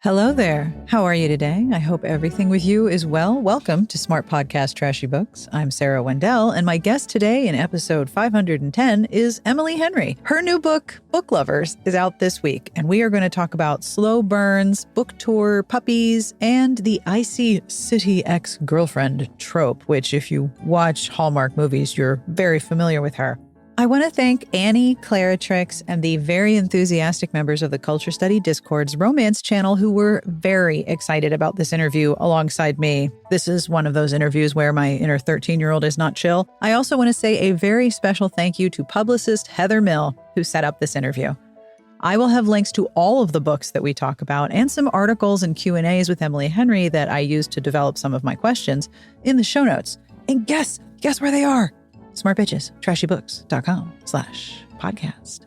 Hello there. How are you today? I hope everything with you is well. Welcome to Smart Podcast Trashy Books. I'm Sarah Wendell, and my guest today in episode 510 is Emily Henry. Her new book, Book Lovers, is out this week, and we are going to talk about slow burns, book tour, puppies, and the icy city ex-girlfriend trope, which if you watch Hallmark movies, you're very familiar with her. I want to thank Annie, Claratrix, and the very enthusiastic members of the Culture Study Discord's romance channel who were very excited about this interview alongside me. This is one of those interviews where my inner 13-year-old is not chill. I also want to say a very special thank you to publicist Heather Mill, who set up this interview. I will have links to all of the books that we talk about and some articles and Q&As with Emily Henry that I used to develop some of my questions in the show notes. And guess where they are? Smart Bitches, trashybooks.com/podcast.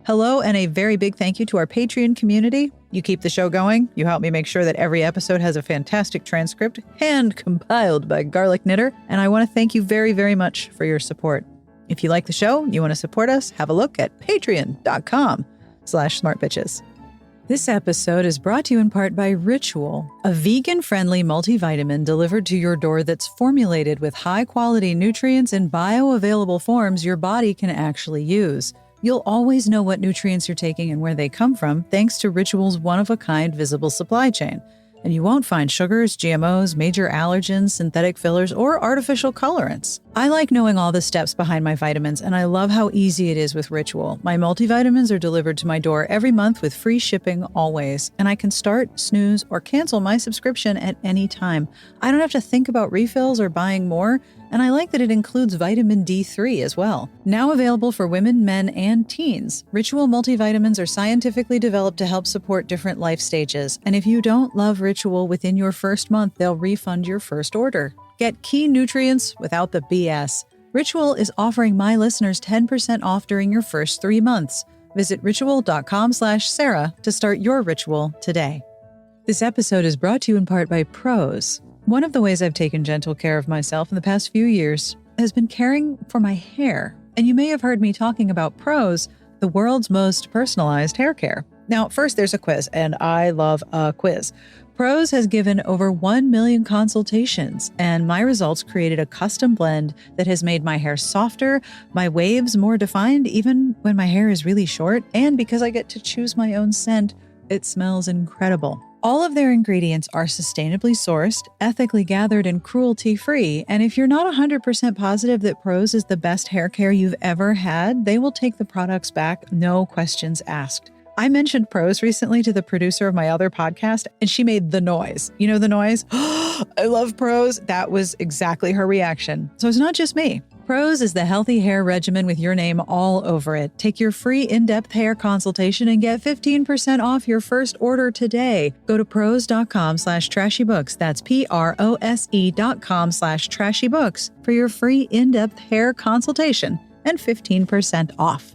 Hello, and a very big thank you to our Patreon community. You keep the show going. You help me make sure that every episode has a fantastic transcript, hand-compiled by Garlic Knitter, and I want to thank you very, very much for your support. If you like the show, you want to support us, have a look at patreon.com/smartbitches. This episode is brought to you in part by Ritual, a vegan-friendly multivitamin delivered to your door that's formulated with high-quality nutrients in bioavailable forms your body can actually use. You'll always know what nutrients you're taking and where they come from thanks to Ritual's one-of-a-kind visible supply chain. And you won't find sugars, GMOs, major allergens, synthetic fillers, or artificial colorants. I like knowing all the steps behind my vitamins, and I love how easy it is with Ritual. My multivitamins are delivered to my door every month with free shipping always, and I can start, snooze, or cancel my subscription at any time. I don't have to think about refills or buying more, and I like that it includes vitamin D3 as well. Now available for women, men, and teens, Ritual multivitamins are scientifically developed to help support different life stages. And if you don't love Ritual within your first month, they'll refund your first order. Get key nutrients without the BS. Ritual is offering my listeners 10% off during your first 3 months. Visit ritual.com/Sarah to start your ritual today. This episode is brought to you in part by Prose. One of the ways I've taken gentle care of myself in the past few years has been caring for my hair. And you may have heard me talking about Prose, the world's most personalized hair care. Now, first there's a quiz, and I love a quiz. Prose has given over 1 million consultations, and my results created a custom blend that has made my hair softer, my waves more defined, even when my hair is really short, and because I get to choose my own scent, it smells incredible. All of their ingredients are sustainably sourced, ethically gathered, and cruelty-free. And if you're not 100% positive that Prose is the best hair care you've ever had, they will take the products back, no questions asked. I mentioned Prose recently to the producer of my other podcast, and she made the noise. You know the noise? I love Prose. That was exactly her reaction. So it's not just me. Prose is the healthy hair regimen with your name all over it. Take your free in-depth hair consultation and get 15% off your first order today. Go to prose.com/trashybooks. That's prose.com/trashybooks for your free in-depth hair consultation and 15% off.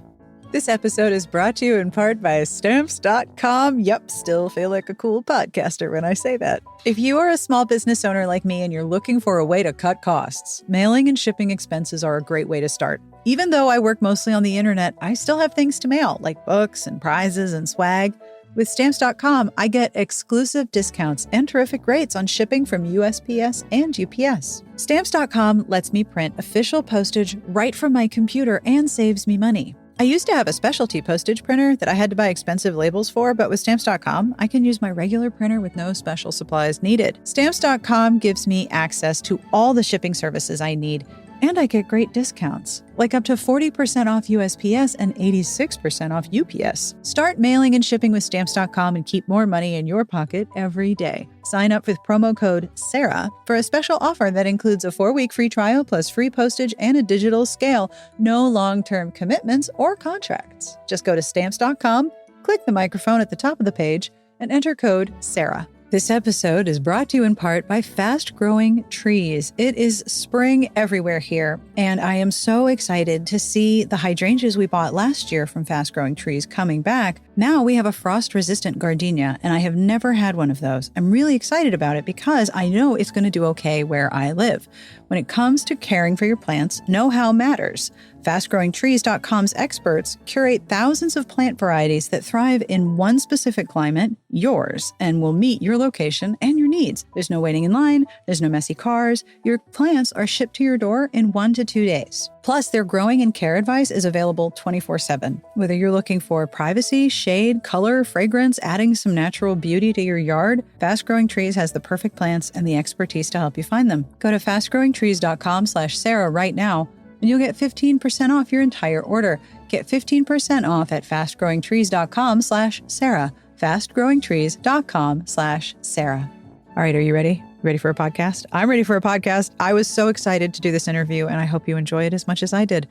This episode is brought to you in part by Stamps.com. Yep, still feel like a cool podcaster when I say that. If you are a small business owner like me and you're looking for a way to cut costs, mailing and shipping expenses are a great way to start. Even though I work mostly on the internet, I still have things to mail, like books and prizes and swag. With Stamps.com, I get exclusive discounts and terrific rates on shipping from USPS and UPS. Stamps.com lets me print official postage right from my computer and saves me money. I used to have a specialty postage printer that I had to buy expensive labels for, but with Stamps.com, I can use my regular printer with no special supplies needed. Stamps.com gives me access to all the shipping services I need, and I get great discounts, like up to 40% off USPS and 86% off UPS. Start mailing and shipping with Stamps.com and keep more money in your pocket every day. Sign up with promo code SARAH for a special offer that includes a 4-week free trial plus free postage and a digital scale. No long-term commitments or contracts. Just go to Stamps.com, click the microphone at the top of the page, and enter code SARAH. This episode is brought to you in part by Fast Growing Trees. It is spring everywhere here, and I am so excited to see the hydrangeas we bought last year from Fast Growing Trees coming back. Now we have a frost-resistant gardenia, and I have never had one of those. I'm really excited about it because I know it's going to do okay where I live. When it comes to caring for your plants, know-how matters. FastGrowingTrees.com's experts curate thousands of plant varieties that thrive in one specific climate, yours, and will meet your location and your needs. There's no waiting in line, there's no messy cars. Your plants are shipped to your door in 1 to 2 days. Plus, their growing and care advice is available 24/7. Whether you're looking for privacy, shade, color, fragrance, adding some natural beauty to your yard, Fast Growing Trees has the perfect plants and the expertise to help you find them. Go to fastgrowingtrees.com/Sarah right now, and you'll get 15% off your entire order. Get 15% off at fastgrowingtrees.com/Sarah. fastgrowingtrees.com/Sarah. All right, are you ready? Ready for a podcast? I'm ready for a podcast. I was so excited to do this interview, and I hope you enjoy it as much as I did.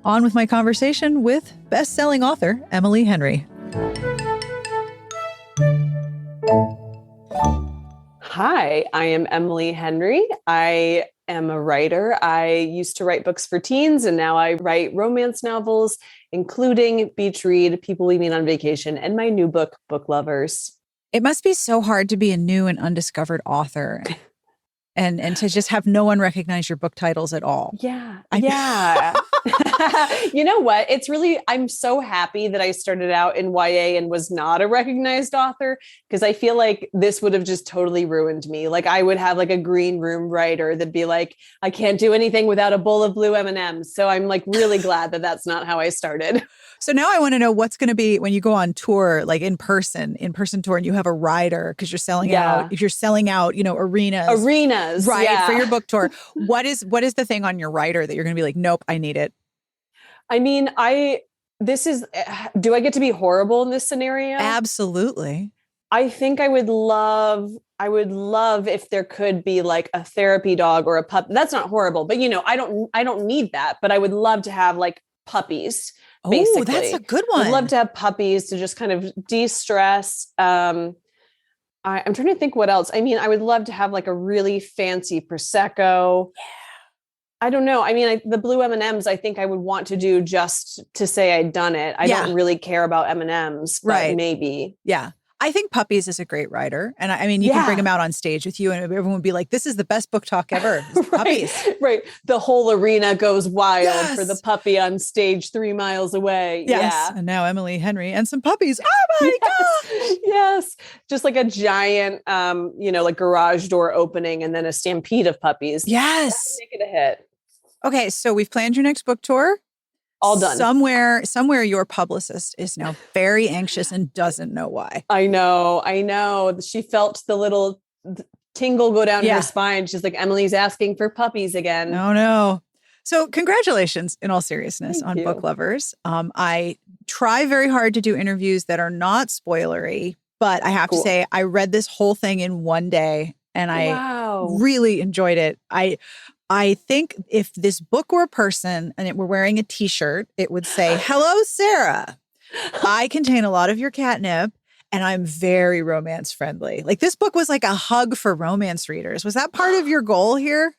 On with my conversation with best-selling author Emily Henry. Hi, I am Emily Henry. I am a writer. I used to write books for teens, and now I write romance novels, including Beach Read, People We Meet on Vacation, and my new book, Book Lovers. It must be so hard to be a new and undiscovered author and to just have no one recognize your book titles at all. Yeah. You know what? I'm so happy that I started out in YA and was not a recognized author, because I feel like this would have just totally ruined me. Like I would have like a green room writer that'd be like, I can't do anything without a bowl of blue M&Ms. So I'm like really glad that that's not how I started. So now I want to know what's going to be when you go on tour, like in person tour, and you have a rider because you're selling out. If you're selling out, arenas, right, for your book tour. What is the thing on your rider that you're going to be like, nope, I need it? I mean, do I get to be horrible in this scenario? Absolutely. I think I would love if there could be like a therapy dog or a pup. That's not horrible, but I don't need that, but I would love to have like puppies. Basically. Oh, that's a good one. I'd love to have puppies to just kind of de-stress. I'm trying to think what else. I mean, I would love to have like a really fancy Prosecco. Yeah. I don't know. I mean, the blue M&Ms, I think I would want to do just to say I'd done it. I don't really care about M&Ms, but right. Maybe. Yeah. I think Puppies is a great writer. And I mean, you can bring them out on stage with you and everyone would be like, this is the best book talk ever. Right, Puppies. Right. The whole arena goes wild for the puppy on stage 3 miles away. Yes. Yeah. And now Emily Henry and some puppies. Oh my gosh. Yes. Just like a giant, like garage door opening and then a stampede of puppies. Yes. Make it a hit. Okay. So we've planned your next book tour. All done. Somewhere your publicist is now very anxious and doesn't know why. I know. She felt the little tingle go down her spine. She's like, Emily's asking for puppies again. Oh, no. So congratulations, in all seriousness, Thank on you. Book Lovers. I try very hard to do interviews that are not spoilery, but I have to say I read this whole thing in one day and I really enjoyed it. I think if this book were a person and it were wearing a t-shirt, it would say, hello, Sarah. I contain a lot of your catnip and I'm very romance friendly. Like this book was like a hug for romance readers. Was that part of your goal here?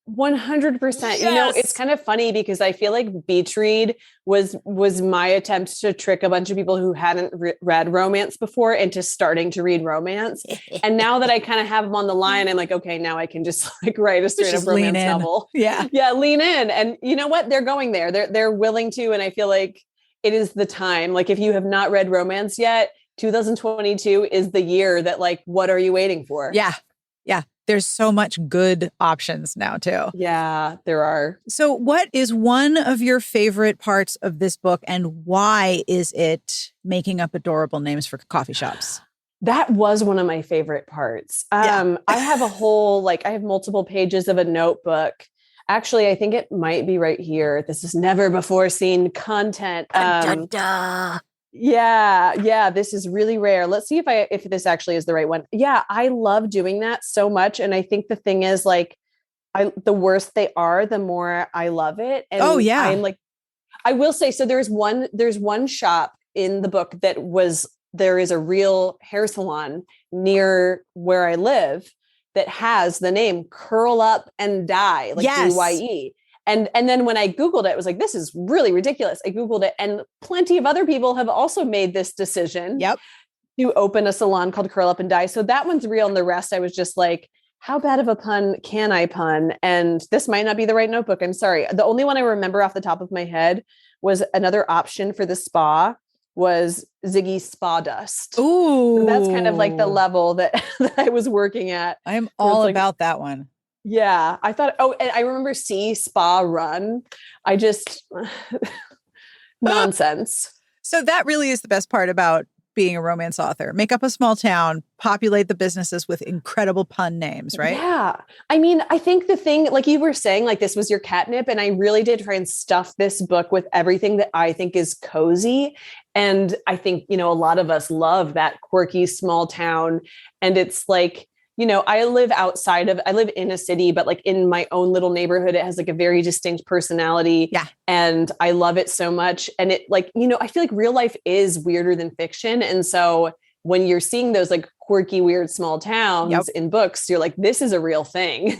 100%. Yes. It's kind of funny because I feel like Beach Read was my attempt to trick a bunch of people who hadn't read romance before into starting to read romance. And now that I kind of have them on the line, I'm like, okay, now I can just like write a straight up romance novel. Yeah. Yeah. Lean in. And you know what? They're going there. They're willing to. And I feel like it is the time. Like if you have not read romance yet, 2022 is the year that like, what are you waiting for? Yeah. Yeah. There's so much good options now too. Yeah, there are. So what is one of your favorite parts of this book and why is it making up adorable names for coffee shops? That was one of my favorite parts. I have I have multiple pages of a notebook. Actually, I think it might be right here. This is never before seen content. Yeah. This is really rare. Let's see if this actually is the right one. Yeah. I love doing that so much. And I think the thing is like, the worse they are, the more I love it. And I'm like, I will say, so there's one shop in the book there is a real hair salon near where I live that has the name Curl Up and Dye, like DYE. And then when I Googled it, I was like, this is really ridiculous. I Googled it and plenty of other people have also made this decision to open a salon called Curl Up and Dye. So that one's real. And the rest, I was just like, how bad of a pun can I pun? And this might not be the right notebook. I'm sorry. The only one I remember off the top of my head was another option for the spa was Ziggy Spa Dust. Ooh. So that's kind of like the level that, that I was working at. I'm all about that one. Yeah. I thought, and I remember C Spa Run. I just, nonsense. So that really is the best part about being a romance author. Make up a small town, populate the businesses with incredible pun names, right? Yeah. I mean, I think the thing, like you were saying, like this was your catnip. And I really did try and stuff this book with everything that I think is cozy. And I think, a lot of us love that quirky small town. And it's like, I live in a city, but like in my own little neighborhood, it has like a very distinct personality. Yeah. And I love it so much. And it like, I feel like real life is weirder than fiction. And so when you're seeing those like quirky, weird small towns in books, you're like, this is a real thing.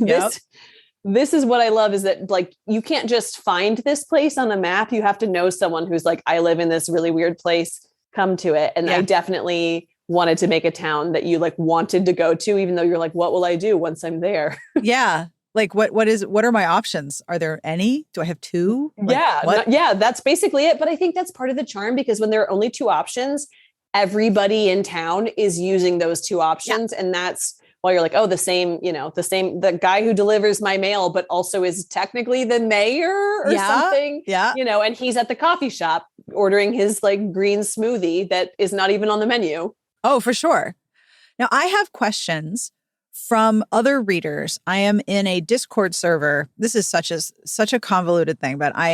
This is what I love is that like, you can't just find this place on a map. You have to know someone who's like, I live in this really weird place, come to it. And I definitely wanted to make a town that you like wanted to go to, even though you're like, what will I do once I'm there? Yeah. Like what are my options? Are there any? Do I have two? Like, that's basically it. But I think that's part of the charm because when there are only two options, everybody in town is using those two options. Yeah. And that's why you're like, oh, the guy who delivers my mail, but also is technically the mayor or something. Yeah. And he's at the coffee shop ordering his like green smoothie that is not even on the menu. Oh, for sure. Now, I have questions from other readers. I am in a Discord server. This is such a convoluted thing, but I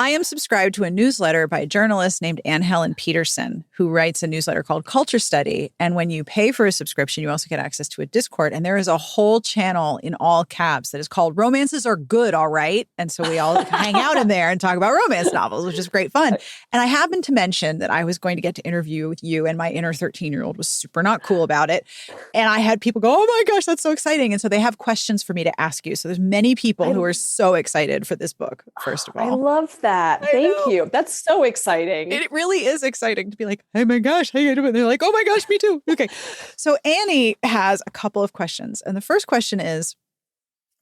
am subscribed to a newsletter by a journalist named Anne Helen Peterson, who writes a newsletter called Culture Study. And when you pay for a subscription, you also get access to a Discord. And there is a whole channel in all caps that is called Romances Are Good, All Right. And so we all hang out in there and talk about romance novels, which is great fun. And I happened to mention that I was going to get to interview with you, and my inner 13-year-old was super not cool about it. And I had people go, oh my gosh, that's so exciting. And so they have questions for me to ask you. So there's many people who are so excited for this book, first of all. I love that. Thank you. That's so exciting. It really is exciting to be like, oh my gosh, how you doing? They're like, oh my gosh, me too. Okay. So Annie has a couple of questions. And the first question is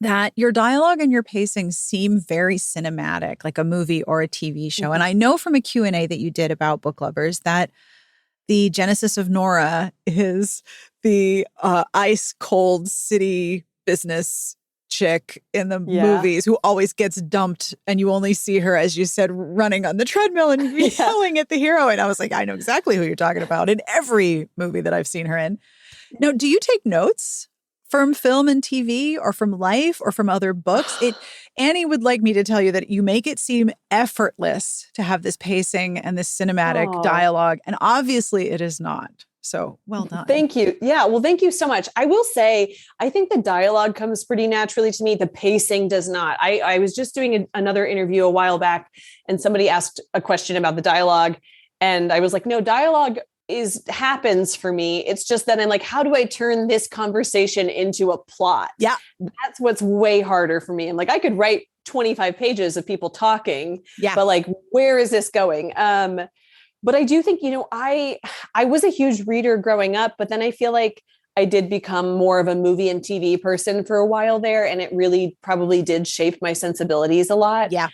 that your dialogue and your pacing seem very cinematic, like a movie or a TV show. Mm-hmm. And I know from a Q&A that you did about Book Lovers that the genesis of Nora is the ice cold city business chick in the movies who always gets dumped, and you only see her, as you said, running on the treadmill and yelling at the hero. And I was like, I know exactly who you're talking about in every movie that I've seen her in. Now, do you take notes from film and TV or from life or from other books? Annie would like me to tell you that you make it seem effortless to have this pacing and this cinematic dialogue. And obviously it is not. So well done. Thank you. Yeah. Well, thank you so much. I will say, I think the dialogue comes pretty naturally to me. The pacing does not. I was just doing another interview a while back, and somebody asked a question about the dialogue. And I was like, no, dialogue happens for me. It's just that I'm like, how do I turn this conversation into a plot? Yeah. That's what's way harder for me. I'm like, I could write 25 pages of people talking, but like, where is this going? But I do think, I was a huge reader growing up, but then I feel like I did become more of a movie and TV person for a while there. And it really probably did shape my sensibilities a lot. Yeah.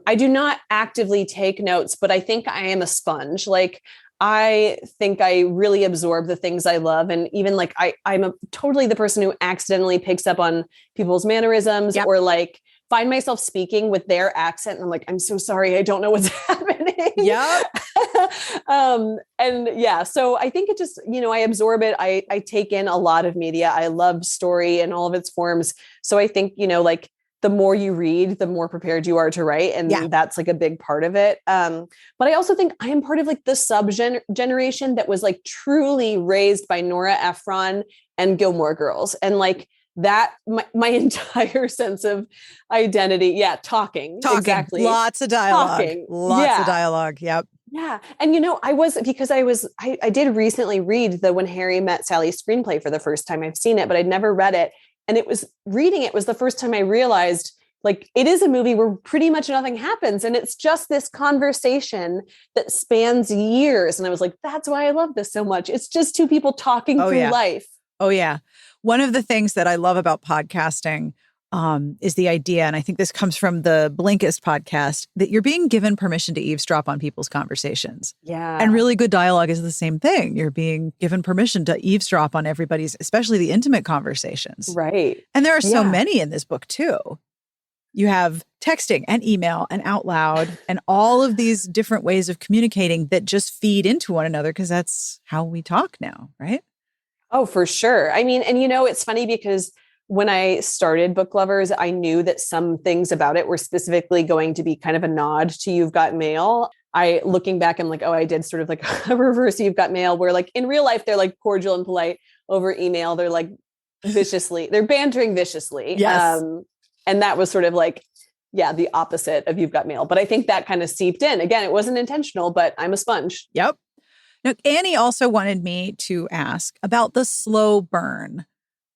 I do not actively take notes, but I think I am a sponge. Like, I think I really absorb the things I love. And even like, I'm totally the person who accidentally picks up on people's mannerisms or like find myself speaking with their accent. And I'm like, I'm so sorry. I don't know what's happening. Yeah. And yeah, so I think it just, I absorb it. I take in a lot of media. I love story in all of its forms. So I think, like the more you read, the more prepared you are to write. And that's like a big part of it. But I also think I am part of like the generation that was like truly raised by Nora Ephron and Gilmore Girls. And like, that my entire sense of identity. Yeah. Talking. Exactly. Lots of dialogue. Lots of dialogue. Yep. Yeah. And I did recently read the When Harry Met Sally screenplay for the first time. I've seen it, but I'd never read it. And reading it was the first time I realized like it is a movie where pretty much nothing happens. And it's just this conversation that spans years. And I was like, that's why I love this so much. It's just two people talking through life. Oh, yeah. One of the things that I love about podcasting is the idea, and I think this comes from the Blinkist podcast, that you're being given permission to eavesdrop on people's conversations. Yeah. And really good dialogue is the same thing. You're being given permission to eavesdrop on everybody's, especially the intimate conversations. Right. And there are so many in this book, too. You have texting and email and out loud and all of these different ways of communicating that just feed into one another because that's how we talk now, right? Oh, for sure. I mean, and it's funny because when I started Book Lovers, I knew that some things about it were specifically going to be kind of a nod to You've Got Mail. Looking back, I'm like, oh, I did sort of like a reverse You've Got Mail where like in real life, they're like cordial and polite. Over email, they're like they're bantering viciously. Yes. And that was sort of like, the opposite of You've Got Mail. But I think that kind of seeped in. Again, it wasn't intentional, but I'm a sponge. Yep. Now, Annie also wanted me to ask about the slow burn.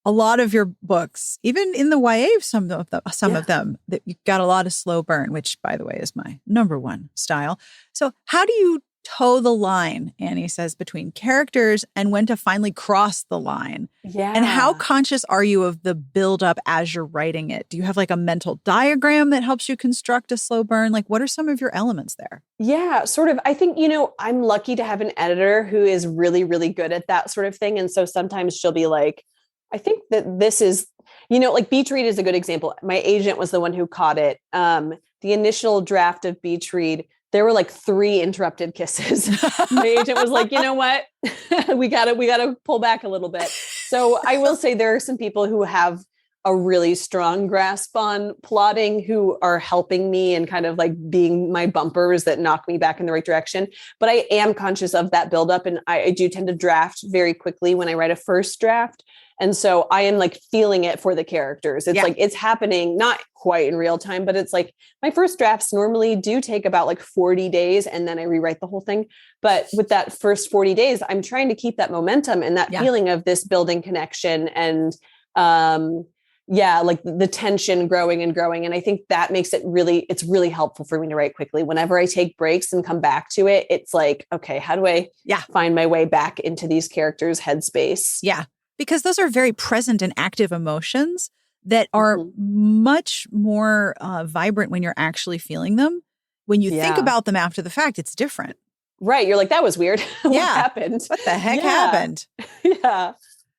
A lot of your books, even in the YA, some of them, that you've got a lot of slow burn, which, by the way, is my number one style. So how do you toe the line, Annie says, between characters and when to finally cross the line? Yeah. And how conscious are you of the buildup as you're writing it? Do you have like a mental diagram that helps you construct a slow burn? Like, what are some of your elements there? Yeah, sort of. I think, I'm lucky to have an editor who is really, really good at that sort of thing. And so sometimes she'll be like, I think that this is, like Beach Read is a good example. My agent was the one who caught it. The initial draft of Beach Read, there were like 3 interrupted kisses. My agent was like, you know what? we gotta pull back a little bit. So I will say there are some people who have a really strong grasp on plotting who are helping me and kind of like being my bumpers that knock me back in the right direction. But I am conscious of that buildup. And I do tend to draft very quickly when I write a first draft. And so I am like feeling it for the characters. It's like, it's happening, not quite in real time, but it's like my first drafts normally do take about like 40 days and then I rewrite the whole thing. But with that first 40 days, I'm trying to keep that momentum and that feeling of this building connection and, like the tension growing and growing. And I think that makes it's really helpful for me to write quickly. Whenever I take breaks and come back to it, it's like, okay, how do I find my way back into these characters' headspace? Yeah. Because those are very present and active emotions that are much more vibrant when you're actually feeling them. When you think about them after the fact, it's different. Right. You're like, that was weird. What happened? What the heck happened? Yeah.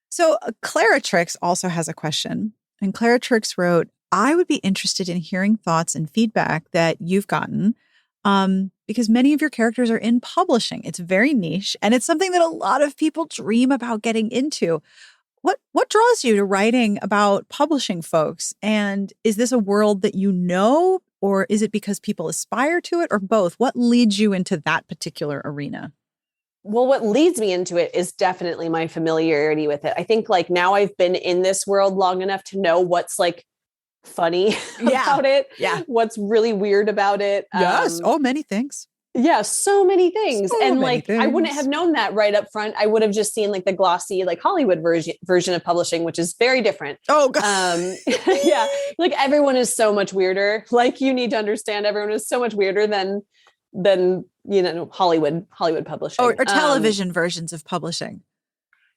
So Clara Trix also has a question. And Clara Trix wrote, I would be interested in hearing thoughts and feedback that you've gotten because many of your characters are in publishing. It's very niche and it's something that a lot of people dream about getting into. What draws you to writing about publishing folks? And is this a world that you know, or is it because people aspire to it, or both? What leads you into that particular arena? Well, what leads me into it is definitely my familiarity with it. I think like now I've been in this world long enough to know what's like funny about it. Yeah. What's really weird about it. Yes. Many things. Yeah, so many things. So and many like, things. I wouldn't have known that right up front. I would have just seen like the glossy, like Hollywood version of publishing, which is very different. Oh, God. Yeah. Like everyone is so much weirder. Like you need to understand everyone is so much weirder than Hollywood publishing. Or television versions of publishing.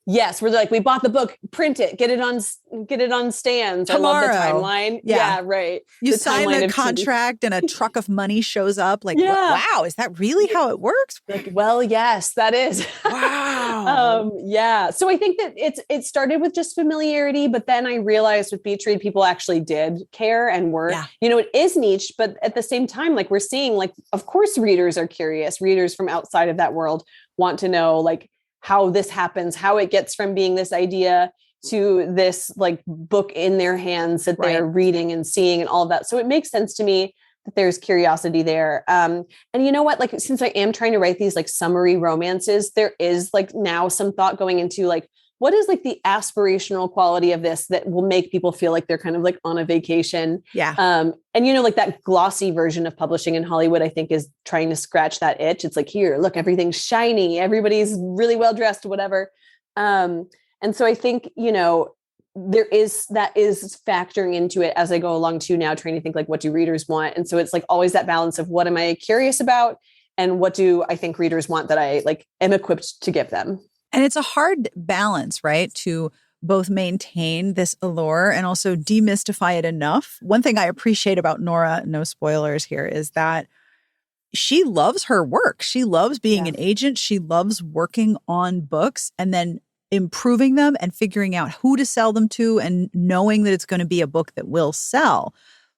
Yes, we're like, we bought the book, print it, get it on stands. Tomorrow. I love the timeline. Yeah, right. You sign the contract and a truck of money shows up. Like, wow, is that really how it works? Like, well, yes, that is. Wow. So I think that it started with just familiarity, but then I realized with Beach Read, people actually did care and were, it is niche, but at the same time, like we're seeing, like, of course, readers are curious. Readers from outside of that world want to know, like, how this happens, how it gets from being this idea to this like book in their hands that they're reading and seeing and all of that. So it makes sense to me that there's curiosity there. And you know what, like, since I am trying to write these like summary romances, there is like now some thought going into like, what is like the aspirational quality of this that will make people feel like they're kind of like on a vacation? Yeah. And like that glossy version of publishing in Hollywood, I think is trying to scratch that itch. It's like, here, look, everything's shiny. Everybody's really well dressed, whatever. And so I think, that is factoring into it as I go along too now, trying to think like, what do readers want? And so it's like always that balance of what am I curious about? And what do I think readers want that I like am equipped to give them? And it's a hard balance, right? To both maintain this allure and also demystify it enough. One thing I appreciate about Nora, no spoilers here, is that she loves her work. She loves being an agent. She loves working on books and then improving them and figuring out who to sell them to and knowing that it's going to be a book that will sell,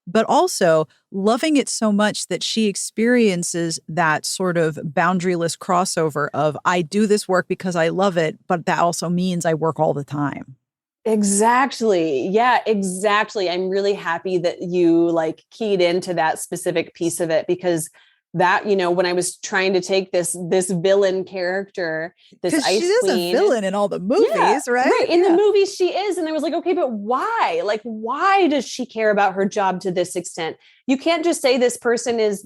but also loving it so much that she experiences that sort of boundaryless crossover of I do this work because I love it, but that also means I work all the time. Exactly. Yeah, exactly. I'm really happy that you like keyed into that specific piece of it because that, when I was trying to take this villain character, this ice queen. She is a villain in all the movies, right? Right. In the movies she is. And I was like, okay, but why? Like, why does she care about her job to this extent? You can't just say this person is,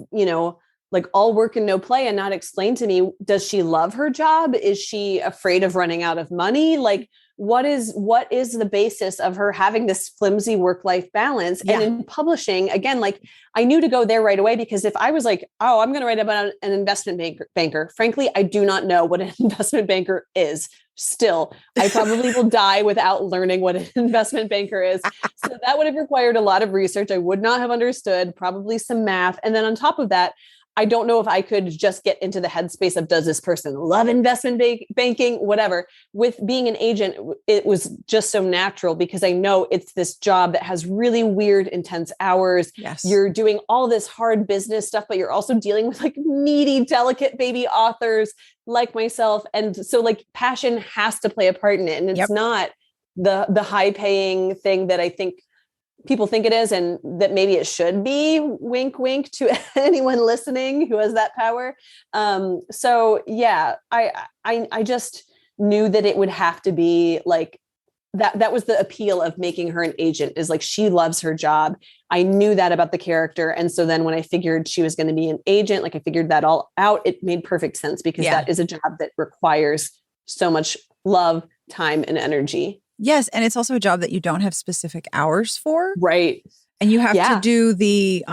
like all work and no play and not explain to me, does she love her job? Is she afraid of running out of money? Like, what is the basis of her having this flimsy work-life balance? Yeah. And in publishing, again, like I knew to go there right away because if I was like, oh, I'm going to write about an investment banker, frankly, I do not know what an investment banker is. Still, I probably will die without learning what an investment banker is. So that would have required a lot of research. I would not have understood, probably some math. And then on top of that, I don't know if I could just get into the headspace of does this person love investment banking, whatever. With being an agent, it was just so natural because I know it's this job that has really weird, intense hours. Yes. You're doing all this hard business stuff, but you're also dealing with like needy, delicate baby authors like myself. And so like passion has to play a part in it. And it's not the high paying thing that I think people think it is, and that maybe it should be. Wink, wink to anyone listening who has that power. So yeah, I just knew that it would have to be like that. That was the appeal of making her an agent, is like, she loves her job. I knew that about the character. And so then when I figured she was going to be an agent, like I figured that all out, it made perfect sense because that is a job that requires so much love, time, and energy. Yes. And it's also a job that you don't have specific hours for. Right. And you have to do the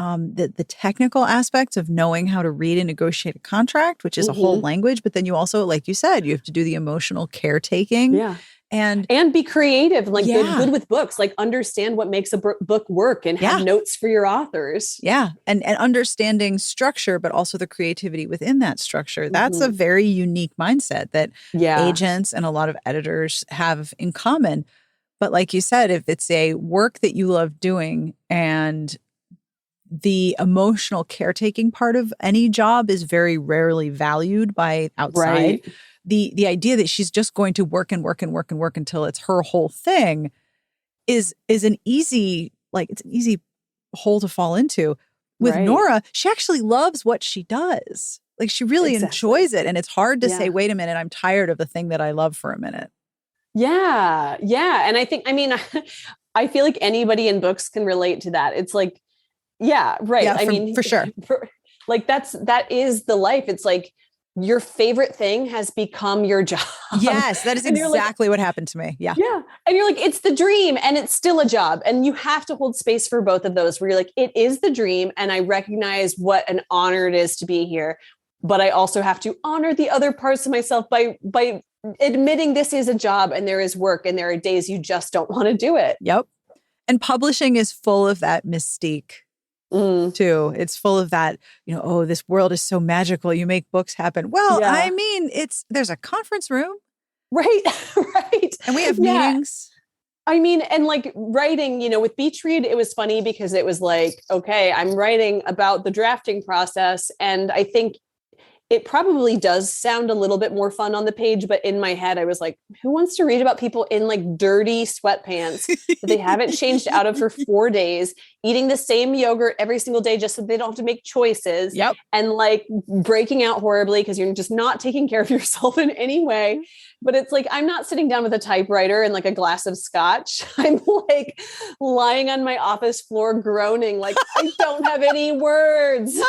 technical aspects of knowing how to read and negotiate a contract, which is a whole language. But then you also, like you said, you have to do the emotional caretaking. Yeah. And be creative, like good with books, like understand what makes a book work and have notes for your authors. Yeah. And understanding structure, but also the creativity within that structure. That's a very unique mindset that agents and a lot of editors have in common. But like you said, if it's a work that you love doing and the emotional caretaking part of any job is very rarely valued by outside. Right. The idea that she's just going to work and work and work and work until it's her whole thing is an easy, like it's an easy hole to fall into. With Nora, she actually loves what she does. Like she really enjoys it. And it's hard to say, wait a minute, I'm tired of the thing that I love for a minute. Yeah. Yeah. And I feel like anybody in books can relate to that. It's like, yeah, right. Yeah, for sure. Like that is the life. It's like, your favorite thing has become your job. Yes, that is exactly what happened to me. Yeah. Yeah. And you're like, it's the dream and it's still a job. And you have to hold space for both of those where you're like, it is the dream. And I recognize what an honor it is to be here. But I also have to honor the other parts of myself by admitting this is a job and there is work and there are days you just don't want to do it. Yep. And publishing is full of that mystique. Too. It's full of that, oh, this world is so magical. You make books happen. Well, I mean, there's a conference room. Right. Right. And we have meetings. I mean, and like writing, with Beach Read, it was funny because it was like, okay, I'm writing about the drafting process. And I think it probably does sound a little bit more fun on the page, but in my head, I was like, who wants to read about people in like dirty sweatpants that they haven't changed out of for 4 days, eating the same yogurt every single day just so they don't have to make choices and like breaking out horribly because you're just not taking care of yourself in any way. But it's like, I'm not sitting down with a typewriter and like a glass of scotch. I'm like lying on my office floor groaning, like I don't have any words.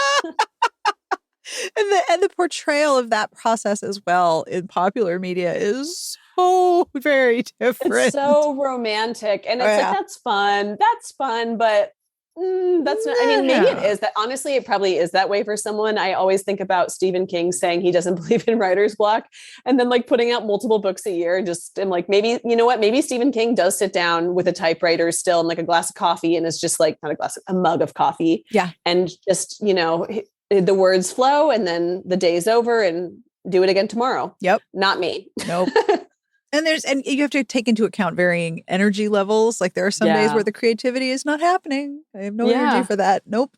And the portrayal of that process as well in popular media is so very different. It's so romantic. And it's like, that's fun. That's fun. But That's not, I mean, maybe it is that. Honestly, it probably is that way for someone. I always think about Stephen King saying he doesn't believe in writer's block, and then like putting out multiple books a year. Just, I'm like, maybe, you know what? Maybe Stephen King does sit down with a typewriter still and like a glass of coffee, and it's just like, not a glass, a mug of coffee. Yeah. And just, you know, the words flow, and then the day's over and do it again tomorrow. Yep. Not me. Nope. And you have to take into account varying energy levels. Like there are some days where the creativity is not happening. I have no energy for that. Nope.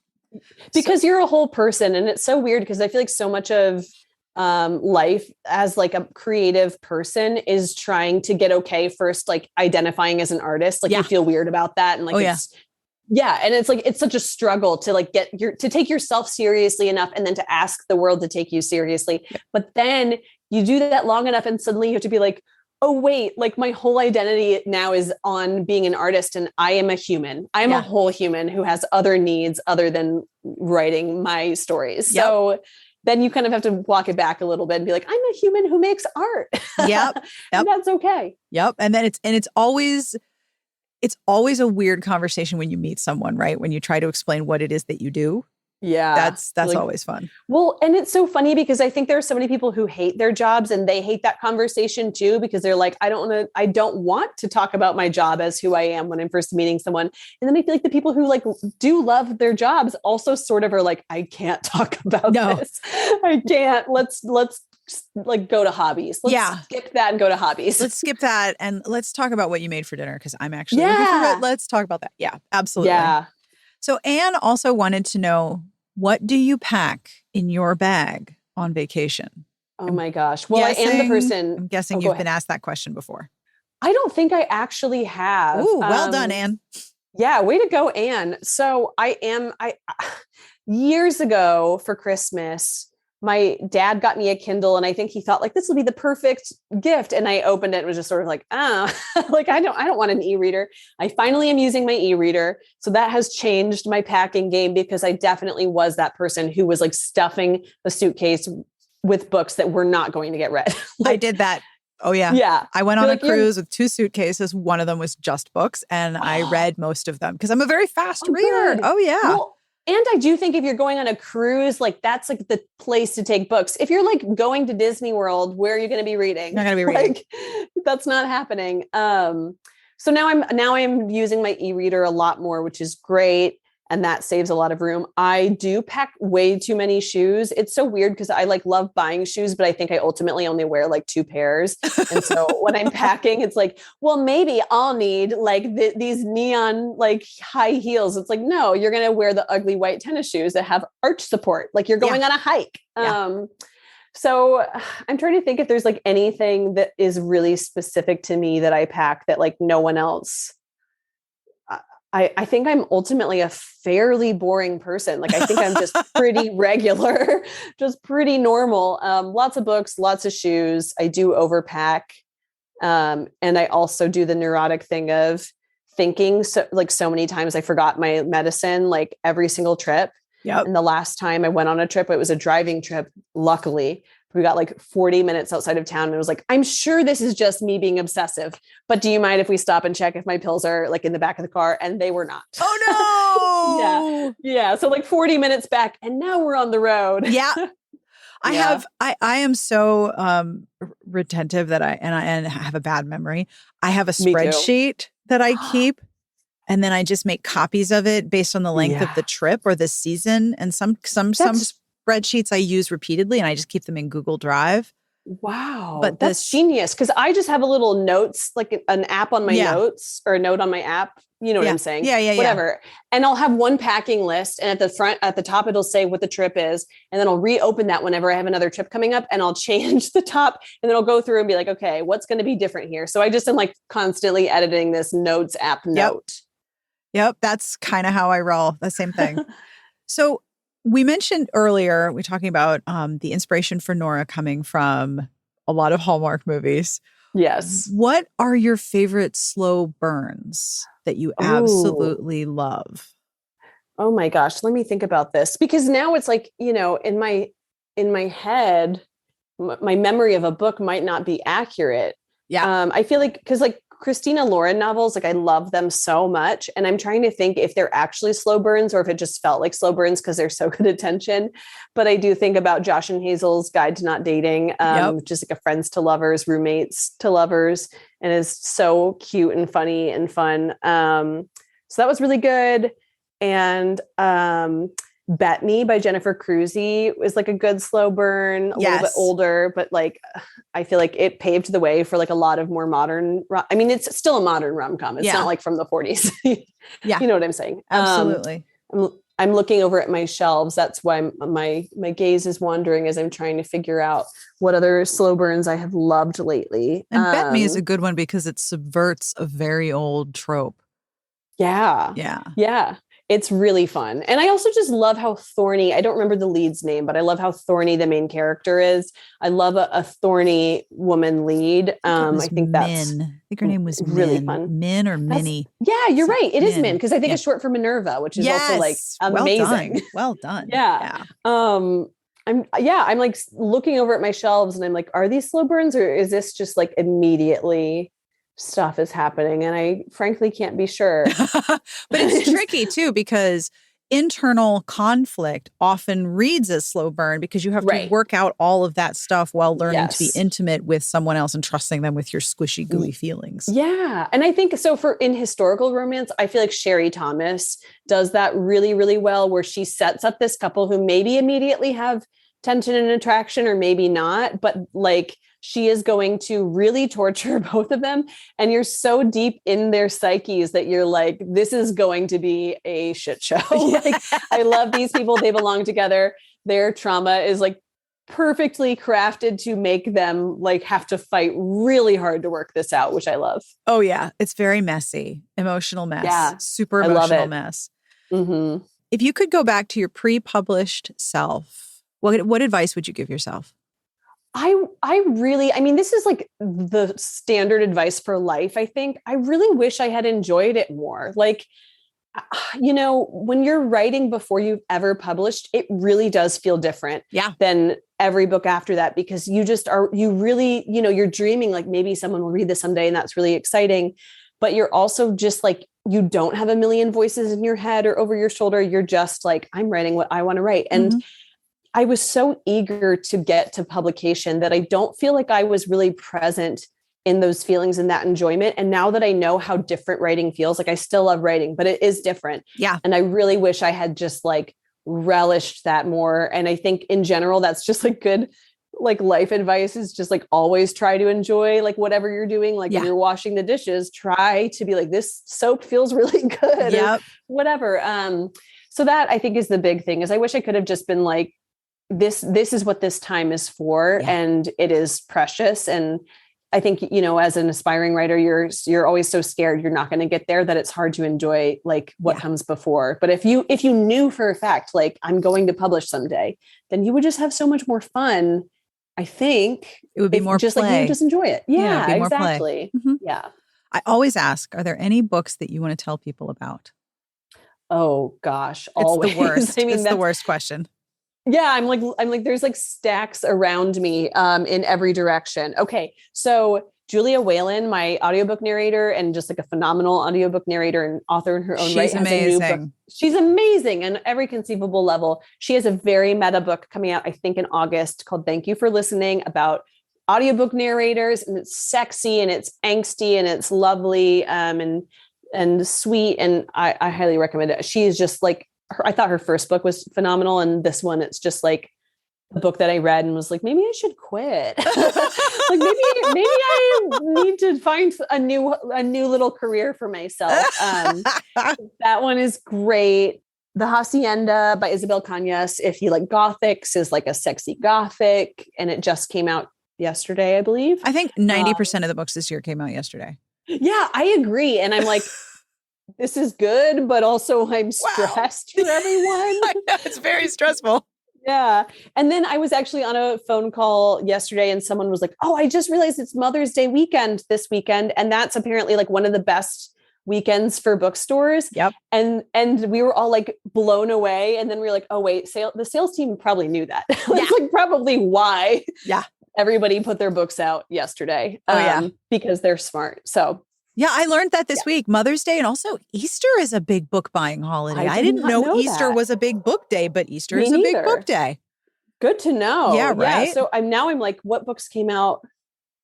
Because you're a whole person. And it's so weird because I feel like so much of life as like a creative person is trying to get okay first, like identifying as an artist. Like you feel weird about that. And like, and it's like, it's such a struggle to like to take yourself seriously enough and then to ask the world to take you seriously. But then you do that long enough and suddenly you have to be like, oh, wait, like my whole identity now is on being an artist and I am a human. I am a whole human who has other needs other than writing my stories. Yep. So then you kind of have to walk it back a little bit and be like, I'm a human who makes art. Yep. And that's okay. Yep. And then it's always a weird conversation when you meet someone, right? When you try to explain what it is that you do. Yeah. That's like, always fun. Well, and it's so funny because I think there are so many people who hate their jobs and they hate that conversation too, because they're like, I don't want to talk about my job as who I am when I'm first meeting someone. And then I feel like the people who like do love their jobs also sort of are like, I can't talk about this. I can't. Let's like go to hobbies. Let's skip that and go to hobbies. Let's skip that. And let's talk about what you made for dinner. Cause I'm actually looking for it. Let's talk about that. Yeah, absolutely. Yeah. So Anne also wanted to know, what do you pack in your bag on vacation? Oh my gosh. Well, I am the person. I'm guessing you've been asked that question before. I don't think I actually have. Ooh, well done, Anne. Yeah, way to go, Anne. So years ago for Christmas, my dad got me a Kindle and I think he thought like, this will be the perfect gift. And I opened it and was just sort of like, like, I don't want an e-reader. I finally am using my e-reader. So that has changed my packing game because I definitely was that person who was like stuffing the suitcase with books that were not going to get read. I did that. Oh yeah. Yeah. I went on a cruise with 2 suitcases. One of them was just books and I read most of them because I'm a very fast reader. Good. Oh yeah. Well, and I do think if you're going on a cruise, like that's like the place to take books. If you're like going to Disney World, where are you going to be reading? Not going to be reading. Like, that's not happening. So now I'm using my e-reader a lot more, which is great. And that saves a lot of room. I do pack way too many shoes. It's so weird because I like love buying shoes, but I think I ultimately only wear like 2 pairs. And so when I'm packing, it's like, well, maybe I'll need like these neon like high heels. It's like, no, you're going to wear the ugly white tennis shoes that have arch support. Like you're going on a hike. Yeah. So I'm trying to think if there's like anything that is really specific to me that I pack that like no one else. I think I'm ultimately a fairly boring person. Like, I think I'm just pretty regular, just pretty normal. Lots of books, lots of shoes. I do overpack. And I also do the neurotic thing of thinking so many times I forgot my medicine, like every single trip. Yep. And the last time I went on a trip, it was a driving trip. Luckily, we got like 40 minutes outside of town and it was like, I'm sure this is just me being obsessive, but do you mind if we stop and check if my pills are like in the back of the car? And they were not. Oh no. Yeah. So like 40 minutes back and now we're on the road. Yeah. I am so retentive that I have a bad memory. I have a spreadsheet that I keep and then I just make copies of it based on the length of the trip or the season. And some spreadsheets I use repeatedly and I just keep them in Google Drive. Wow. But that's genius. Cause I just have a little notes, like an app on my notes or a note on my app. You know what I'm saying? Yeah. Whatever. And I'll have one packing list and at the top, it'll say what the trip is. And then I'll reopen that whenever I have another trip coming up and I'll change the top and then I'll go through and be like, okay, what's going to be different here? So I just am like constantly editing this notes app note. Yep. That's kind of how I roll. The same thing. So we mentioned earlier, we're talking about the inspiration for Nora coming from a lot of Hallmark movies. Yes. What are your favorite slow burns that you absolutely love? Oh my gosh. Let me think about this because now it's like, you know, in my head, my memory of a book might not be accurate. Yeah. I feel like, cause like Christina Lauren novels, like I love them so much. And I'm trying to think if they're actually slow burns or if it just felt like slow burns because they're so good at tension. But I do think about Josh and Hazel's Guide to Not Dating, just like a friends to lovers, roommates to lovers, and is so cute and funny and fun. So that was really good. And Bet Me by Jennifer Cruzy was like a good slow burn, a little bit older, but like I feel like it paved the way for like a lot of more modern. I mean, it's still a modern rom-com. It's not like from the 40s. You know what I'm saying? Absolutely. I'm looking over at my shelves. That's why my gaze is wandering as I'm trying to figure out what other slow burns I have loved lately. And Bet Me is a good one because it subverts a very old trope. Yeah. It's really fun. And I also just love how thorny, I don't remember the lead's name, but I love how thorny the main character is. I love a thorny woman lead. I think that's Min. I think her name was really Min. fun. Min or Minnie. Yeah, you're right. It is Min. Min because I think it's short for Minerva, which is also like amazing. Well done. Yeah. I'm like looking over at my shelves and I'm like, are these slow burns or is this just like immediately stuff is happening? And I frankly can't be sure. But it's tricky too, because internal conflict often reads as slow burn because you have to work out all of that stuff while learning to be intimate with someone else and trusting them with your squishy, gooey feelings. Yeah. And I think so in historical romance, I feel like Sherry Thomas does that really, really well, where she sets up this couple who maybe immediately have tension and attraction or maybe not, but like she is going to really torture both of them. And you're so deep in their psyches that you're like, this is going to be a shit show. Like, I love these people. They belong together. Their trauma is like perfectly crafted to make them like have to fight really hard to work this out, which I love. Oh yeah. It's very messy, emotional mess. Yeah. Super emotional mess. Mm-hmm. If you could go back to your pre-published self, what advice would you give yourself? I mean, this is like the standard advice for life. I think I really wish I had enjoyed it more. Like, when you're writing before you've ever published, it really does feel different than every book after that, because you really, you're dreaming like maybe someone will read this someday and that's really exciting. But you're also just like, you don't have a million voices in your head or over your shoulder. You're just like, I'm writing what I want to write. And I was so eager to get to publication that I don't feel like I was really present in those feelings and that enjoyment. And now that I know how different writing feels, like I still love writing, but it is different. Yeah. And I really wish I had just like relished that more. And I think in general, that's just like good, like life advice is just like always try to enjoy like whatever you're doing. Like when you're washing the dishes, try to be like, this soap feels really good or whatever. So that I think is the big thing is I wish I could have just been like, this is what this time is for. And it is precious. And I think, as an aspiring writer, you're always so scared you're not going to get there that it's hard to enjoy like what comes before. But if you knew for a fact, like I'm going to publish someday, then you would just have so much more fun. I think it would be more just play. Like you just enjoy it. Yeah, exactly. Mm-hmm. Yeah. I always ask, are there any books that you want to tell people about? Oh gosh. Always. It's the worst. I mean, it's the worst question. Yeah, I'm like, there's like stacks around me in every direction. Okay. So Julia Whalen, my audiobook narrator and just like a phenomenal audiobook narrator and author in her own right. She's amazing. A new book. She's amazing on every conceivable level. She has a very meta book coming out, I think in August, called Thank You for Listening, about audiobook narrators. And it's sexy and it's angsty and it's lovely and sweet. And I highly recommend it. She is just like, I thought her first book was phenomenal. And this one, it's just like the book that I read and was like, maybe I should quit. Like maybe I need to find a new little career for myself. That one is great. The Hacienda by Isabel Kanye, if you like gothics, is like a sexy gothic. And it just came out yesterday, I believe. I think 90% of the books this year came out yesterday. Yeah, I agree. And I'm like, this is good, but also I'm stressed for everyone. It's very stressful. Yeah. And then I was actually on a phone call yesterday and someone was like, oh, I just realized it's Mother's Day weekend this weekend. And that's apparently like one of the best weekends for bookstores. Yep. And we were all like blown away. And then we were like, oh, wait, the sales team probably knew that. That's like probably why everybody put their books out yesterday. Because they're smart. So Yeah, I learned that this week. Mother's Day and also Easter is a big book buying holiday. I didn't know Easter was a big book day, but Easter is a big book day. Good to know. Yeah, right. Yeah, so I'm like, what books came out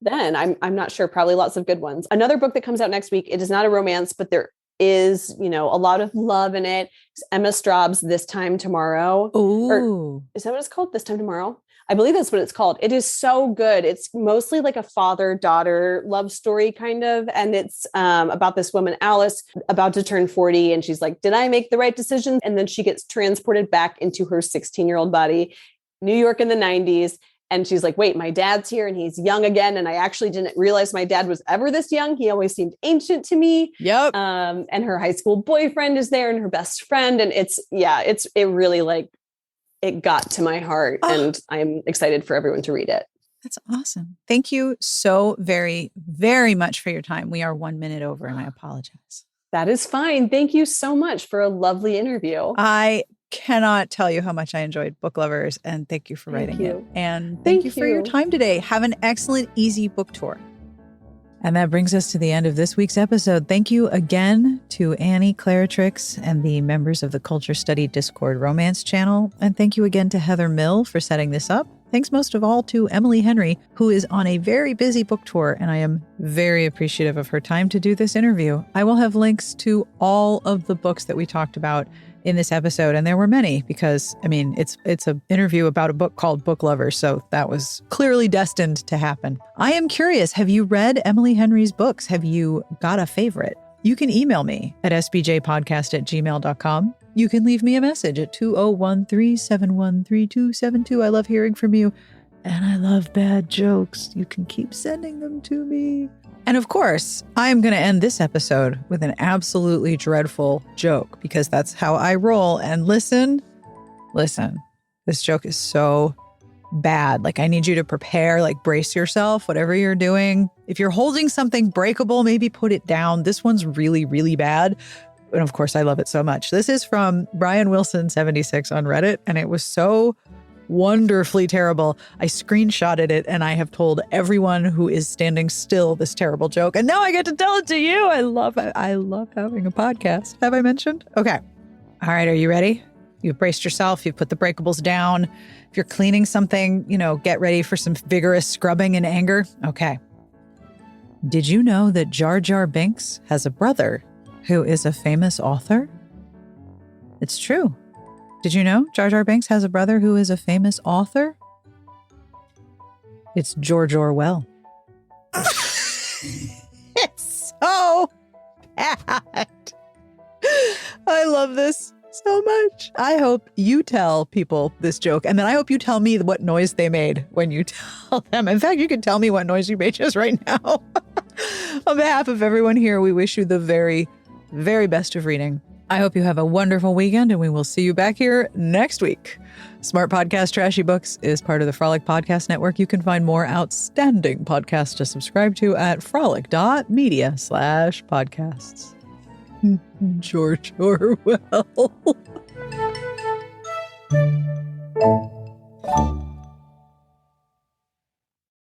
then? I'm not sure. Probably lots of good ones. Another book that comes out next week. It is not a romance, but there is, a lot of love in it. It's Emma Straub's This Time Tomorrow. Ooh. Is that what it's called? This Time Tomorrow? I believe that's what it's called. It is so good. It's mostly like a father-daughter love story kind of. And it's about this woman, Alice, about to turn 40. And she's like, did I make the right decision? And then she gets transported back into her 16-year-old body, New York in the 90s. And she's like, wait, my dad's here and he's young again. And I actually didn't realize my dad was ever this young. He always seemed ancient to me. Yep. And her high school boyfriend is there and her best friend. And it really like, it got to my heart and I'm excited for everyone to read it. That's awesome. Thank you so very, very much for your time. We are 1 minute over and I apologize. That is fine. Thank you so much for a lovely interview. I cannot tell you how much I enjoyed Book Lovers and thank you for writing it. And thank you for your time today. Have an excellent, easy book tour. And that brings us to the end of this week's episode. Thank you again to Annie Claratrix and the members of the Culture Study Discord Romance channel. And thank you again to Heather Mill for setting this up. Thanks most of all to Emily Henry, who is on a very busy book tour, and I am very appreciative of her time to do this interview. I will have links to all of the books that we talked about in this episode, and there were many because, I mean, it's an interview about a book called Book Lovers, so that was clearly destined to happen. I am curious, have you read Emily Henry's books? Have you got a favorite? You can email me at sbjpodcast@gmail.com. You can leave me a message at 2013713272. I love hearing from you, and I love bad jokes. You can keep sending them to me. And of course, I'm going to end this episode with an absolutely dreadful joke because that's how I roll. And listen, this joke is so bad. Like, I need you to prepare, like brace yourself, whatever you're doing. If you're holding something breakable, maybe put it down. This one's really, really bad. And of course, I love it so much. This is from Brian Wilson 76 on Reddit, and it was so wonderfully terrible. I screenshotted it and I have told everyone who is standing still this terrible joke. And now I get to tell it to you. I love having a podcast. Have I mentioned? Okay. All right. Are you ready? You've braced yourself. You've put the breakables down. If you're cleaning something, get ready for some vigorous scrubbing and anger. Okay. Did you know that Jar Jar Binks has a brother who is a famous author? It's true. Did you know Jar Jar Binks has a brother who is a famous author? It's George Orwell. It's so bad. I love this so much. I hope you tell people this joke, and then I hope you tell me what noise they made when you tell them. In fact, you can tell me what noise you made just right now. On behalf of everyone here, we wish you the very, very best of reading. I hope you have a wonderful weekend, and we will see you back here next week. Smart Podcast Trashy Books is part of the Frolic Podcast Network. You can find more outstanding podcasts to subscribe to at frolic.media/podcasts. George Orwell.